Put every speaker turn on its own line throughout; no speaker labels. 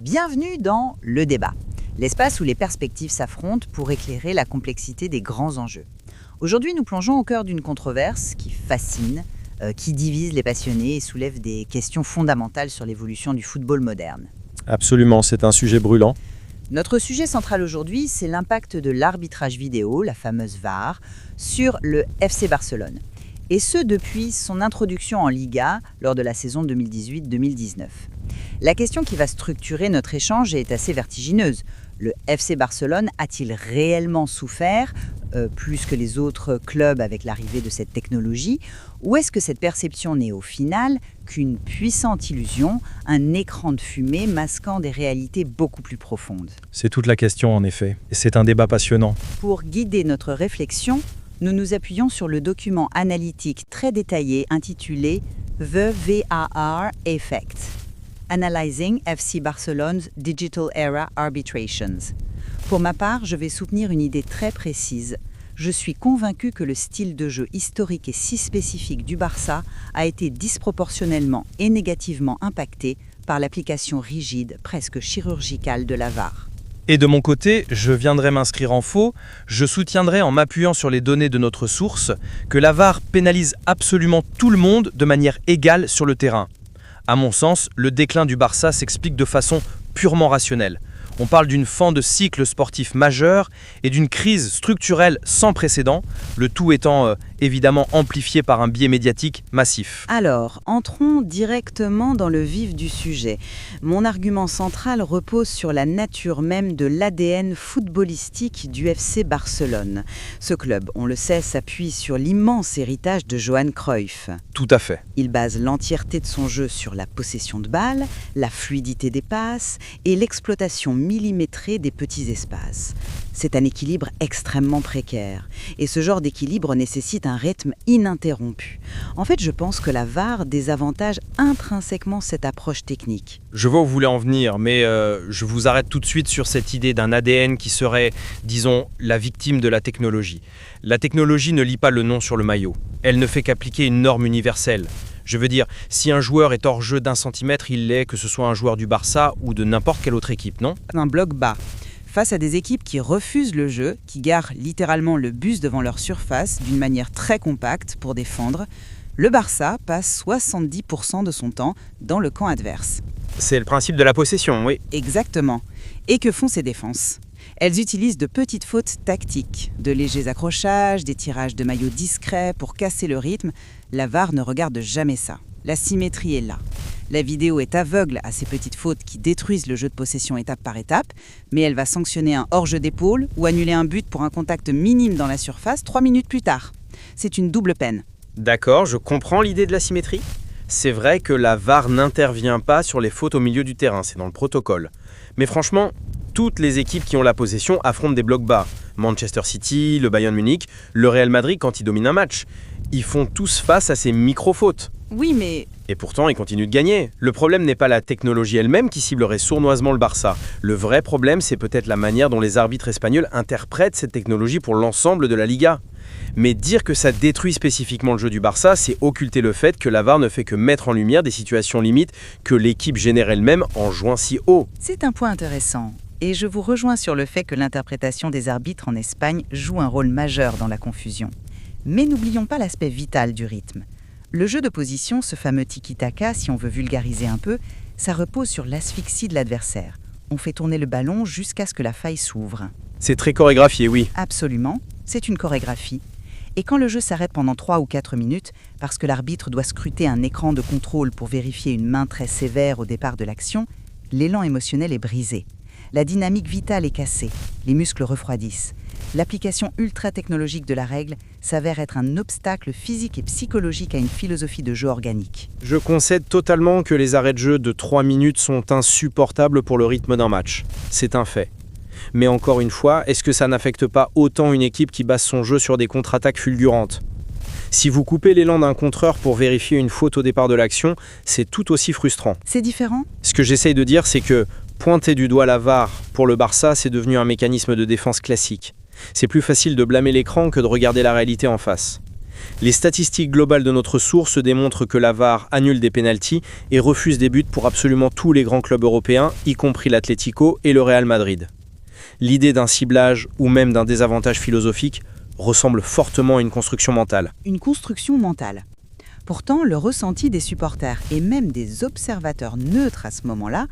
Bienvenue dans Le Débat, l'espace où les perspectives s'affrontent pour éclairer la complexité des grands enjeux. Aujourd'hui, nous plongeons au cœur d'une controverse qui fascine, qui divise les passionnés et soulève des questions fondamentales sur l'évolution du football moderne.
Absolument, c'est un sujet brûlant.
Notre sujet central aujourd'hui, c'est l'impact de l'arbitrage vidéo, la fameuse VAR, sur le FC Barcelone. Et ce, depuis son introduction en Liga lors de la saison 2018-2019. La question qui va structurer notre échange est assez vertigineuse. Le FC Barcelone a-t-il réellement souffert, plus que les autres clubs avec l'arrivée de cette technologie, ou est-ce que cette perception n'est au final qu'une puissante illusion, un écran de fumée masquant des réalités beaucoup plus profondes?
C'est toute la question en effet, et c'est un débat passionnant.
Pour guider notre réflexion, nous nous appuyons sur le document analytique très détaillé intitulé The VAR Effect, Analyzing FC Barcelone's Digital Era Arbitrations. Pour ma part, je vais soutenir une idée très précise. Je suis convaincu que le style de jeu historique et si spécifique du Barça a été disproportionnellement et négativement impacté par l'application rigide, presque chirurgicale de la VAR.
Et de mon côté, je viendrai m'inscrire en faux, je soutiendrai en m'appuyant sur les données de notre source que la VAR pénalise absolument tout le monde de manière égale sur le terrain. À mon sens, le déclin du Barça s'explique de façon purement rationnelle. On parle d'une fin de cycle sportif majeur et d'une crise structurelle sans précédent, le tout étant évidemment amplifié par un biais médiatique massif.
Alors, entrons directement dans le vif du sujet. Mon argument central repose sur la nature même de l'ADN footballistique du FC Barcelone. Ce club, on le sait, s'appuie sur l'immense héritage de Johan Cruyff.
Tout à fait.
Il base l'entièreté de son jeu sur la possession de balle, la fluidité des passes et l'exploitation millimétrée des petits espaces. C'est un équilibre extrêmement précaire. Et ce genre d'équilibre nécessite un rythme ininterrompu. En fait, je pense que la VAR désavantage intrinsèquement cette approche technique.
Je vois où vous voulez en venir, mais je vous arrête tout de suite sur cette idée d'un ADN qui serait, disons, la victime de la technologie. La technologie ne lit pas le nom sur le maillot. Elle ne fait qu'appliquer une norme universelle. Je veux dire, si un joueur est hors jeu d'1 centimètre, il l'est, que ce soit un joueur du Barça ou de n'importe quelle autre équipe, non ?
Un bloc bas. Face à des équipes qui refusent le jeu, qui garent littéralement le bus devant leur surface d'une manière très compacte pour défendre, le Barça passe 70% de son temps dans le camp adverse.
C'est le principe de la possession, oui.
Exactement. Et que font ces défenses ? Elles utilisent de petites fautes tactiques, de légers accrochages, des tirages de maillots discrets pour casser le rythme. La VAR ne regarde jamais ça. La symétrie est là. La vidéo est aveugle à ces petites fautes qui détruisent le jeu de possession étape par étape, mais elle va sanctionner un hors-jeu d'épaule ou annuler un but pour un contact minime dans la surface 3 minutes plus tard. C'est une double peine.
D'accord, je comprends l'idée de la symétrie. C'est vrai que la VAR n'intervient pas sur les fautes au milieu du terrain, c'est dans le protocole. Mais franchement, toutes les équipes qui ont la possession affrontent des blocs bas. Manchester City, le Bayern Munich, le Real Madrid quand ils dominent un match. Ils font tous face à ces micro-fautes.
Oui, mais...
Et pourtant, ils continuent de gagner. Le problème n'est pas la technologie elle-même qui ciblerait sournoisement le Barça. Le vrai problème, c'est peut-être la manière dont les arbitres espagnols interprètent cette technologie pour l'ensemble de la Liga. Mais dire que ça détruit spécifiquement le jeu du Barça, c'est occulter le fait que la VAR ne fait que mettre en lumière des situations limites que l'équipe génère elle-même en jouant si haut.
C'est un point intéressant. Et je vous rejoins sur le fait que l'interprétation des arbitres en Espagne joue un rôle majeur dans la confusion. Mais n'oublions pas l'aspect vital du rythme. Le jeu de position, ce fameux tiki-taka, si on veut vulgariser un peu, ça repose sur l'asphyxie de l'adversaire. On fait tourner le ballon jusqu'à ce que la faille s'ouvre.
C'est très chorégraphié, oui.
Absolument, c'est une chorégraphie. Et quand le jeu s'arrête pendant 3 ou 4 minutes, parce que l'arbitre doit scruter un écran de contrôle pour vérifier une main très sévère au départ de l'action, l'élan émotionnel est brisé. La dynamique vitale est cassée, les muscles refroidissent. L'application ultra-technologique de la règle s'avère être un obstacle physique et psychologique à une philosophie de jeu organique.
Je concède totalement que les arrêts de jeu de 3 minutes sont insupportables pour le rythme d'un match. C'est un fait. Mais encore une fois, est-ce que ça n'affecte pas autant une équipe qui base son jeu sur des contre-attaques fulgurantes ? Si vous coupez l'élan d'un contreur pour vérifier une faute au départ de l'action, c'est tout aussi frustrant.
C'est différent ?
Ce que j'essaye de dire, c'est que pointer du doigt la VAR pour le Barça, c'est devenu un mécanisme de défense classique. C'est plus facile de blâmer l'écran que de regarder la réalité en face.
Les statistiques globales de notre source démontrent que la VAR annule des pénaltys et refuse des buts pour absolument tous les grands clubs européens, y compris l'Atlético et le Real Madrid. L'idée d'un ciblage ou même d'un désavantage philosophique ressemble fortement à une construction mentale.
Une construction mentale. Pourtant, le ressenti des supporters et même des observateurs neutres à ce moment-là,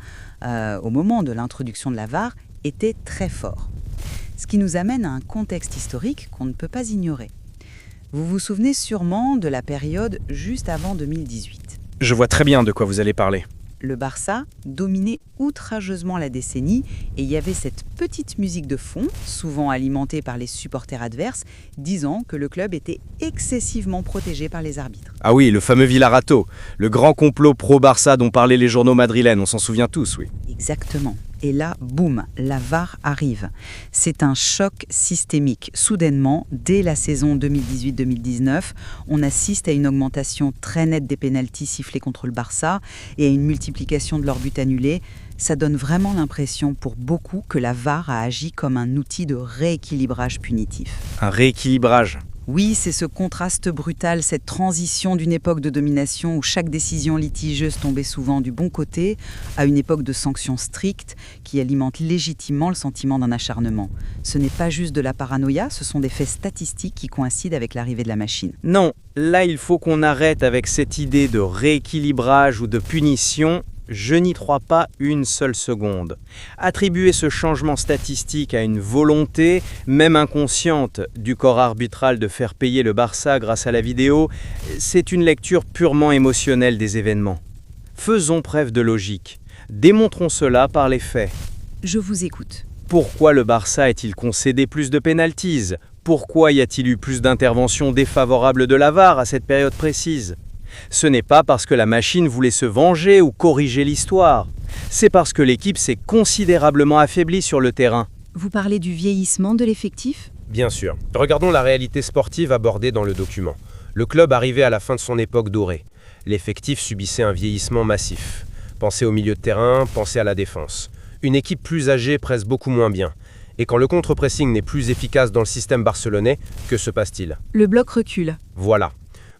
au moment de l'introduction de la VAR, était très fort. Ce qui nous amène à un contexte historique qu'on ne peut pas ignorer. Vous vous souvenez sûrement de la période juste avant 2018.
Je vois très bien de quoi vous allez parler.
Le Barça dominait outrageusement la décennie et il y avait cette petite musique de fond, souvent alimentée par les supporters adverses, disant que le club était excessivement protégé par les arbitres.
Ah oui, le fameux Vilarato, le grand complot pro-Barça dont parlaient les journaux madrilènes, on s'en souvient tous, oui.
Exactement. Et là, boum, la VAR arrive. C'est un choc systémique. Soudainement, dès la saison 2018-2019, on assiste à une augmentation très nette des pénaltys sifflés contre le Barça et à une multiplication de leurs buts annulés. Ça donne vraiment l'impression pour beaucoup que la VAR a agi comme un outil de rééquilibrage punitif.
Un rééquilibrage.
Oui, c'est ce contraste brutal, cette transition d'une époque de domination où chaque décision litigieuse tombait souvent du bon côté, à une époque de sanctions strictes qui alimente légitimement le sentiment d'un acharnement. Ce n'est pas juste de la paranoïa, ce sont des faits statistiques qui coïncident avec l'arrivée de la machine.
Non, là il faut qu'on arrête avec cette idée de rééquilibrage ou de punition. Je n'y crois pas une seule seconde. Attribuer ce changement statistique à une volonté, même inconsciente, du corps arbitral de faire payer le Barça grâce à la vidéo, c'est une lecture purement émotionnelle des événements. Faisons preuve de logique. Démontrons cela par les faits.
Je vous écoute.
Pourquoi le Barça est-il concédé plus de pénaltys ? Pourquoi y a-t-il eu plus d'interventions défavorables de la VAR à cette période précise ? Ce n'est pas parce que la machine voulait se venger ou corriger l'histoire. C'est parce que l'équipe s'est considérablement affaiblie sur le terrain.
Vous parlez du vieillissement de l'effectif ?
Bien sûr. Regardons la réalité sportive abordée dans le document. Le club arrivait à la fin de son époque dorée. L'effectif subissait un vieillissement massif. Pensez au milieu de terrain, pensez à la défense. Une équipe plus âgée presse beaucoup moins bien. Et quand le contre-pressing n'est plus efficace dans le système barcelonais, que se passe-t-il ?
Le bloc recule.
Voilà.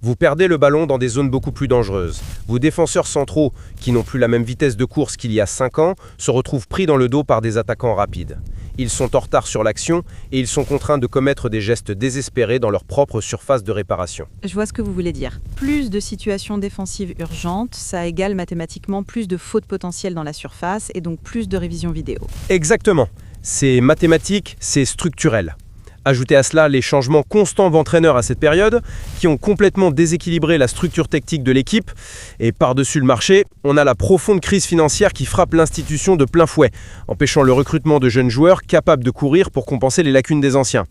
Vous perdez le ballon dans des zones beaucoup plus dangereuses. Vos défenseurs centraux, qui n'ont plus la même vitesse de course qu'il y a 5 ans, se retrouvent pris dans le dos par des attaquants rapides. Ils sont en retard sur l'action et ils sont contraints de commettre des gestes désespérés dans leur propre surface de réparation.
Je vois ce que vous voulez dire. Plus de situations défensives urgentes, ça égale mathématiquement plus de fautes potentielles dans la surface et donc plus de révision vidéo.
Exactement. C'est mathématique, c'est structurel. Ajoutez à cela les changements constants d'entraîneurs à cette période, qui ont complètement déséquilibré la structure tactique de l'équipe. Et par-dessus le marché, on a la profonde crise financière qui frappe l'institution de plein fouet, empêchant le recrutement de jeunes joueurs capables de courir pour compenser les lacunes des anciens.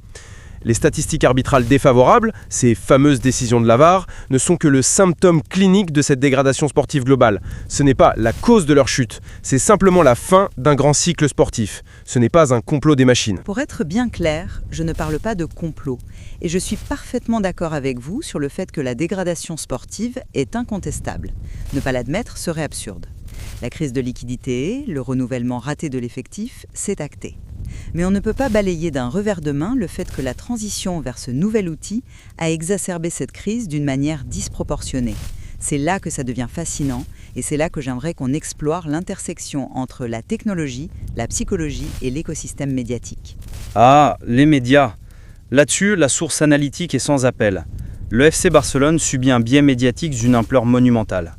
Les statistiques arbitrales défavorables, ces fameuses décisions de la VAR, ne sont que le symptôme clinique de cette dégradation sportive globale. Ce n'est pas la cause de leur chute, c'est simplement la fin d'un grand cycle sportif. Ce n'est pas un complot des machines.
Pour être bien clair, je ne parle pas de complot. Et je suis parfaitement d'accord avec vous sur le fait que la dégradation sportive est incontestable. Ne pas l'admettre serait absurde. La crise de liquidité, le renouvellement raté de l'effectif, c'est acté. Mais on ne peut pas balayer d'un revers de main le fait que la transition vers ce nouvel outil a exacerbé cette crise d'une manière disproportionnée. C'est là que ça devient fascinant et c'est là que j'aimerais qu'on explore l'intersection entre la technologie, la psychologie et l'écosystème médiatique.
Ah, les médias. Là-dessus, la source analytique est sans appel. Le FC Barcelone subit un biais médiatique d'une ampleur monumentale.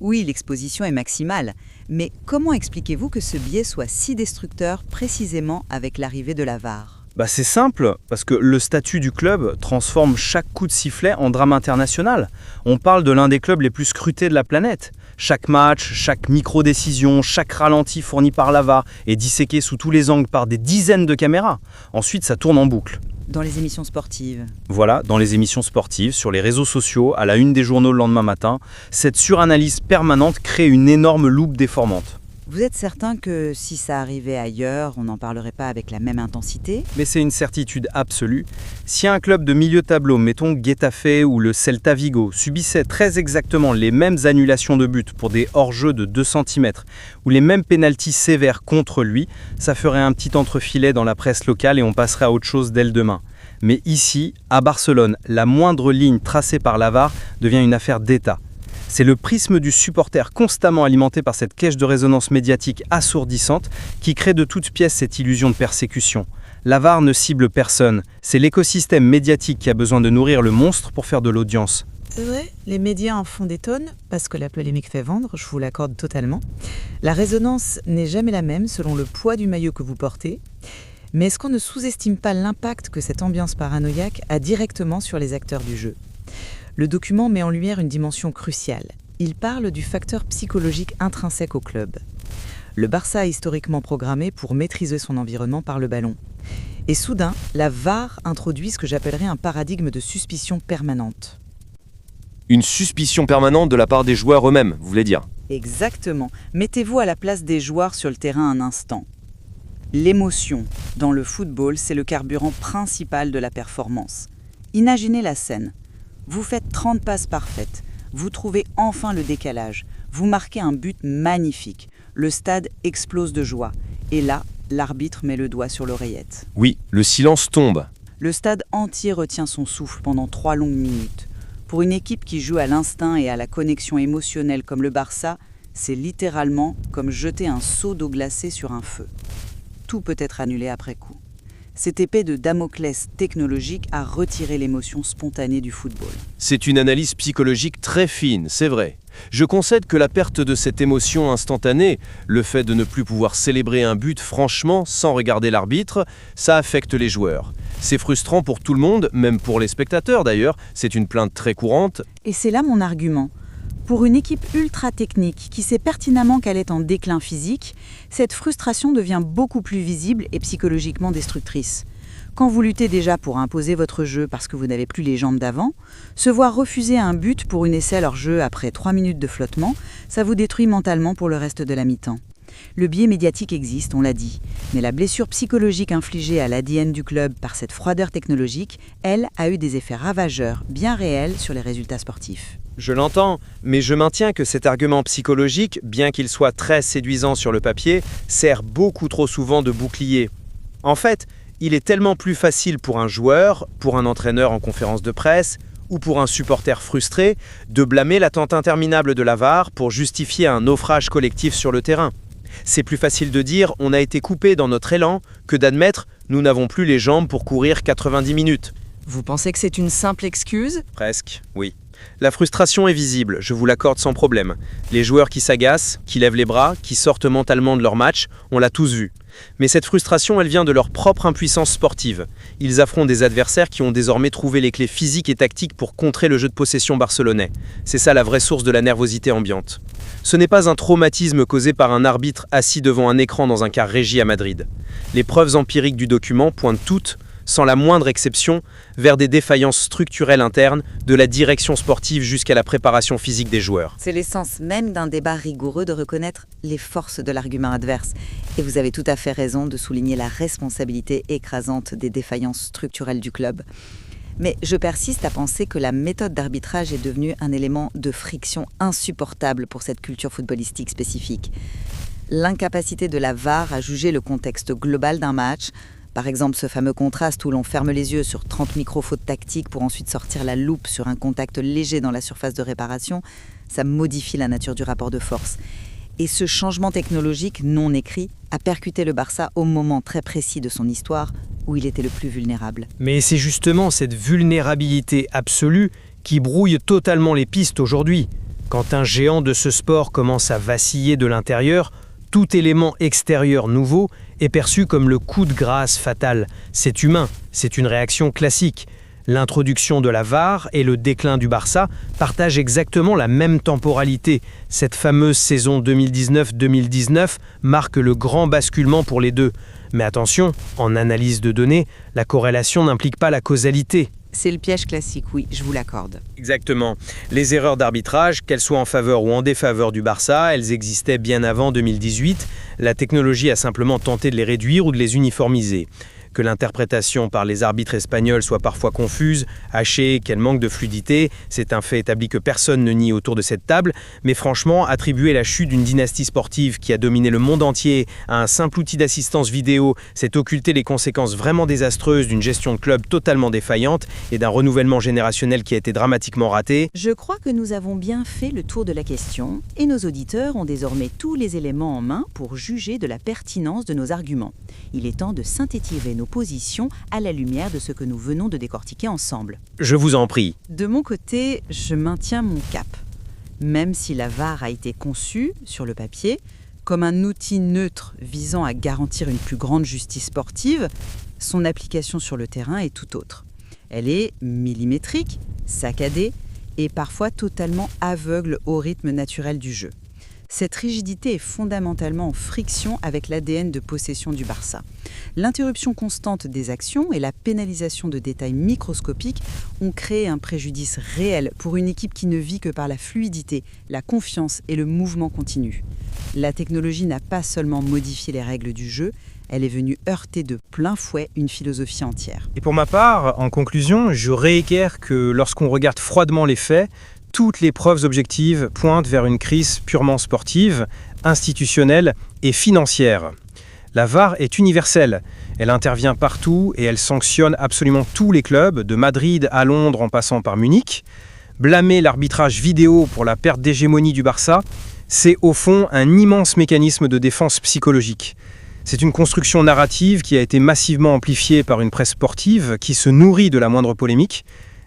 Oui, l'exposition est maximale, mais comment expliquez-vous que ce biais soit si destructeur précisément avec l'arrivée de la VAR ?
C'est simple, parce que le statut du club transforme chaque coup de sifflet en drame international. On parle de l'un des clubs les plus scrutés de la planète. Chaque match, chaque micro-décision, chaque ralenti fourni par la VAR est disséqué sous tous les angles par des dizaines de caméras. Ensuite, ça tourne en boucle.
Dans les émissions sportives.
Voilà, dans les émissions sportives, sur les réseaux sociaux, à la une des journaux le lendemain matin, cette suranalyse permanente crée une énorme loupe déformante.
Vous êtes certain que si ça arrivait ailleurs, on n'en parlerait pas avec la même intensité ?
Mais c'est une certitude absolue. Si un club de milieu tableau, mettons Getafe ou le Celta Vigo, subissait très exactement les mêmes annulations de buts pour des hors-jeux de 2 cm ou les mêmes pénaltys sévères contre lui, ça ferait un petit entrefilet dans la presse locale et on passerait à autre chose dès le demain. Mais ici, à Barcelone, la moindre ligne tracée par la VAR devient une affaire d'État. C'est le prisme du supporter constamment alimenté par cette caisse de résonance médiatique assourdissante qui crée de toutes pièces cette illusion de persécution. La VAR ne cible personne, c'est l'écosystème médiatique qui a besoin de nourrir le monstre pour faire de l'audience.
C'est vrai, les médias en font des tonnes, parce que la polémique fait vendre, je vous l'accorde totalement. La résonance n'est jamais la même selon le poids du maillot que vous portez. Mais est-ce qu'on ne sous-estime pas l'impact que cette ambiance paranoïaque a directement sur les acteurs du jeu ? Le document met en lumière une dimension cruciale. Il parle du facteur psychologique intrinsèque au club. Le Barça est historiquement programmé pour maîtriser son environnement par le ballon. Et soudain, la VAR introduit ce que j'appellerais un paradigme de suspicion permanente.
Une suspicion permanente de la part des joueurs eux-mêmes, vous voulez dire?
Exactement. Mettez-vous à la place des joueurs sur le terrain un instant. L'émotion, dans le football, c'est le carburant principal de la performance. Imaginez la scène. Vous faites 30 passes parfaites. Vous trouvez enfin le décalage. Vous marquez un but magnifique. Le stade explose de joie. Et là, l'arbitre met le doigt sur l'oreillette.
Oui, le silence tombe.
Le stade entier retient son souffle pendant 3 longues minutes. Pour une équipe qui joue à l'instinct et à la connexion émotionnelle comme le Barça, c'est littéralement comme jeter un seau d'eau glacée sur un feu. Tout peut être annulé après coup. Cette épée de Damoclès technologique a retiré l'émotion spontanée du football.
C'est une analyse psychologique très fine, c'est vrai. Je concède que la perte de cette émotion instantanée, le fait de ne plus pouvoir célébrer un but franchement sans regarder l'arbitre, ça affecte les joueurs. C'est frustrant pour tout le monde, même pour les spectateurs d'ailleurs, c'est une plainte très courante.
Et c'est là mon argument. Pour une équipe ultra technique qui sait pertinemment qu'elle est en déclin physique, cette frustration devient beaucoup plus visible et psychologiquement destructrice. Quand vous luttez déjà pour imposer votre jeu parce que vous n'avez plus les jambes d'avant, se voir refuser un but pour une aisselle hors jeu après 3 minutes de flottement, ça vous détruit mentalement pour le reste de la mi-temps. Le biais médiatique existe, on l'a dit, mais la blessure psychologique infligée à l'ADN du club par cette froideur technologique, elle, a eu des effets ravageurs, bien réels sur les résultats sportifs.
Je l'entends, mais je maintiens que cet argument psychologique, bien qu'il soit très séduisant sur le papier, sert beaucoup trop souvent de bouclier. En fait, il est tellement plus facile pour un joueur, pour un entraîneur en conférence de presse, ou pour un supporter frustré, de blâmer l'attente interminable de la VAR pour justifier un naufrage collectif sur le terrain. C'est plus facile de dire « on a été coupé dans notre élan » que d'admettre « nous n'avons plus les jambes pour courir 90 minutes ».
Vous pensez que c'est une simple excuse ?
Presque, oui. La frustration est visible, je vous l'accorde sans problème. Les joueurs qui s'agacent, qui lèvent les bras, qui sortent mentalement de leur match, on l'a tous vu. Mais cette frustration, elle vient de leur propre impuissance sportive. Ils affrontent des adversaires qui ont désormais trouvé les clés physiques et tactiques pour contrer le jeu de possession barcelonais. C'est ça la vraie source de la nervosité ambiante. Ce n'est pas un traumatisme causé par un arbitre assis devant un écran dans un car régi à Madrid. Les preuves empiriques du document pointent toutes, sans la moindre exception, vers des défaillances structurelles internes, de la direction sportive jusqu'à la préparation physique des joueurs.
C'est l'essence même d'un débat rigoureux de reconnaître les forces de l'argument adverse. Et vous avez tout à fait raison de souligner la responsabilité écrasante des défaillances structurelles du club. Mais je persiste à penser que la méthode d'arbitrage est devenue un élément de friction insupportable pour cette culture footballistique spécifique. L'incapacité de la VAR à juger le contexte global d'un match, par exemple ce fameux contraste où l'on ferme les yeux sur 30 micro-fautes tactiques pour ensuite sortir la loupe sur un contact léger dans la surface de réparation, ça modifie la nature du rapport de force. Et ce changement technologique non écrit a percuté le Barça au moment très précis de son histoire où il était le plus vulnérable.
Mais c'est justement cette vulnérabilité absolue qui brouille totalement les pistes aujourd'hui. Quand un géant de ce sport commence à vaciller de l'intérieur, tout élément extérieur nouveau est perçu comme le coup de grâce fatal. C'est humain, c'est une réaction classique. L'introduction de la VAR et le déclin du Barça partagent exactement la même temporalité. Cette fameuse saison 2019-2019 marque le grand basculement pour les deux. Mais attention, en analyse de données, la corrélation n'implique pas la causalité.
C'est le piège classique, oui, je vous l'accorde.
Exactement. Les erreurs d'arbitrage, qu'elles soient en faveur ou en défaveur du Barça, elles existaient bien avant 2018. La technologie a simplement tenté de les réduire ou de les uniformiser. que l'interprétation par les arbitres espagnols soit parfois confuse, hachée, qu'elle manque de fluidité, c'est un fait établi que personne ne nie autour de cette table, mais franchement, attribuer la chute d'une dynastie sportive qui a dominé le monde entier à un simple outil d'assistance vidéo, c'est occulter les conséquences vraiment désastreuses d'une gestion de club totalement défaillante et d'un renouvellement générationnel qui a été dramatiquement raté.
Je crois que nous avons bien fait le tour de la question et nos auditeurs ont désormais tous les éléments en main pour juger de la pertinence de nos arguments. Il est temps de synthétiser nos positions à la lumière de ce que nous venons de décortiquer ensemble.
Je vous en prie.
De mon côté, je maintiens mon cap. Même si la VAR a été conçue, sur le papier, comme un outil neutre visant à garantir une plus grande justice sportive, son application sur le terrain est tout autre. Elle est millimétrique, saccadée et parfois totalement aveugle au rythme naturel du jeu. Cette rigidité est fondamentalement en friction avec l'ADN de possession du Barça. L'interruption constante des actions et la pénalisation de détails microscopiques ont créé un préjudice réel pour une équipe qui ne vit que par la fluidité, la confiance et le mouvement continu. La technologie n'a pas seulement modifié les règles du jeu, elle est venue heurter de plein fouet une philosophie entière.
Et pour ma part, en conclusion, je réitère que lorsqu'on regarde froidement les faits, toutes les preuves objectives pointent vers une crise purement sportive, institutionnelle et financière. La VAR est universelle, elle intervient partout et elle sanctionne absolument tous les clubs, de Madrid à Londres en passant par Munich. Blâmer l'arbitrage vidéo pour la perte d'hégémonie du Barça, c'est au fond un immense mécanisme de défense psychologique. C'est une construction narrative qui a été massivement amplifiée par une presse sportive qui se nourrit de la moindre polémique.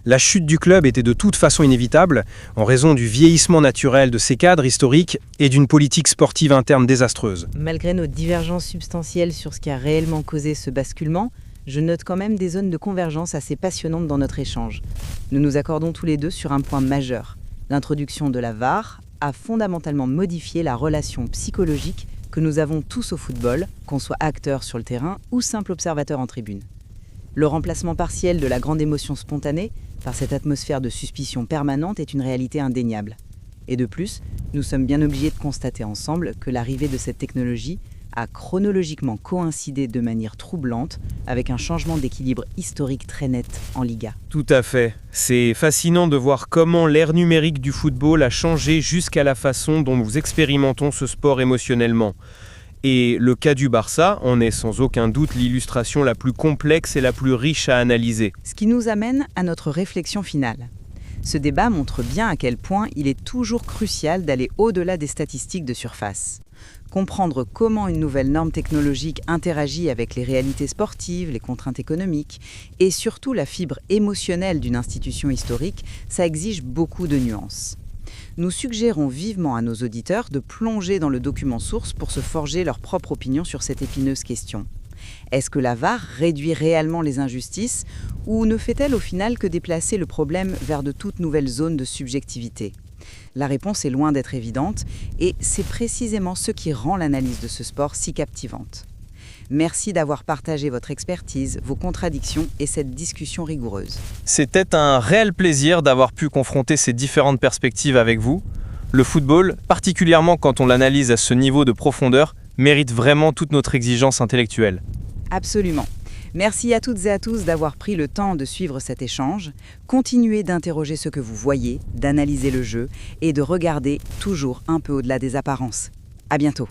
La chute du club était de toute façon inévitable, en raison du vieillissement naturel de ses cadres historiques et d'une politique sportive interne désastreuse.
Malgré nos divergences substantielles sur ce qui a réellement causé ce basculement, je note quand même des zones de convergence assez passionnantes dans notre échange. Nous nous accordons tous les deux sur un point majeur. L'introduction de la VAR a fondamentalement modifié la relation psychologique que nous avons tous au football, qu'on soit acteur sur le terrain ou simple observateur en tribune. Le remplacement partiel de la grande émotion spontanée par cette atmosphère de suspicion permanente est une réalité indéniable. Et de plus, nous sommes bien obligés de constater ensemble que l'arrivée de cette technologie a chronologiquement coïncidé de manière troublante avec un changement d'équilibre historique très net en Liga.
Tout à fait. C'est fascinant de voir comment l'ère numérique du football a changé jusqu'à la façon dont nous expérimentons ce sport émotionnellement. Et le cas du Barça en est sans aucun doute l'illustration la plus complexe et la plus riche à analyser.
Ce qui nous amène à notre réflexion finale. Ce débat montre bien à quel point il est toujours crucial d'aller au-delà des statistiques de surface. Comprendre comment une nouvelle norme technologique interagit avec les réalités sportives, les contraintes économiques et surtout la fibre émotionnelle d'une institution historique, ça exige beaucoup de nuances. Nous suggérons vivement à nos auditeurs de plonger dans le document source pour se forger leur propre opinion sur cette épineuse question. Est-ce que la VAR réduit réellement les injustices ou ne fait-elle au final que déplacer le problème vers de toutes nouvelles zones de subjectivité ? La réponse est loin d'être évidente et c'est précisément ce qui rend l'analyse de ce sport si captivante. Merci d'avoir partagé votre expertise, vos contradictions et cette discussion rigoureuse.
C'était un réel plaisir d'avoir pu confronter ces différentes perspectives avec vous. Le football, particulièrement quand on l'analyse à ce niveau de profondeur, mérite vraiment toute notre exigence intellectuelle.
Absolument. Merci à toutes et à tous d'avoir pris le temps de suivre cet échange. Continuez d'interroger ce que vous voyez, d'analyser le jeu et de regarder toujours un peu au-delà des apparences. À bientôt.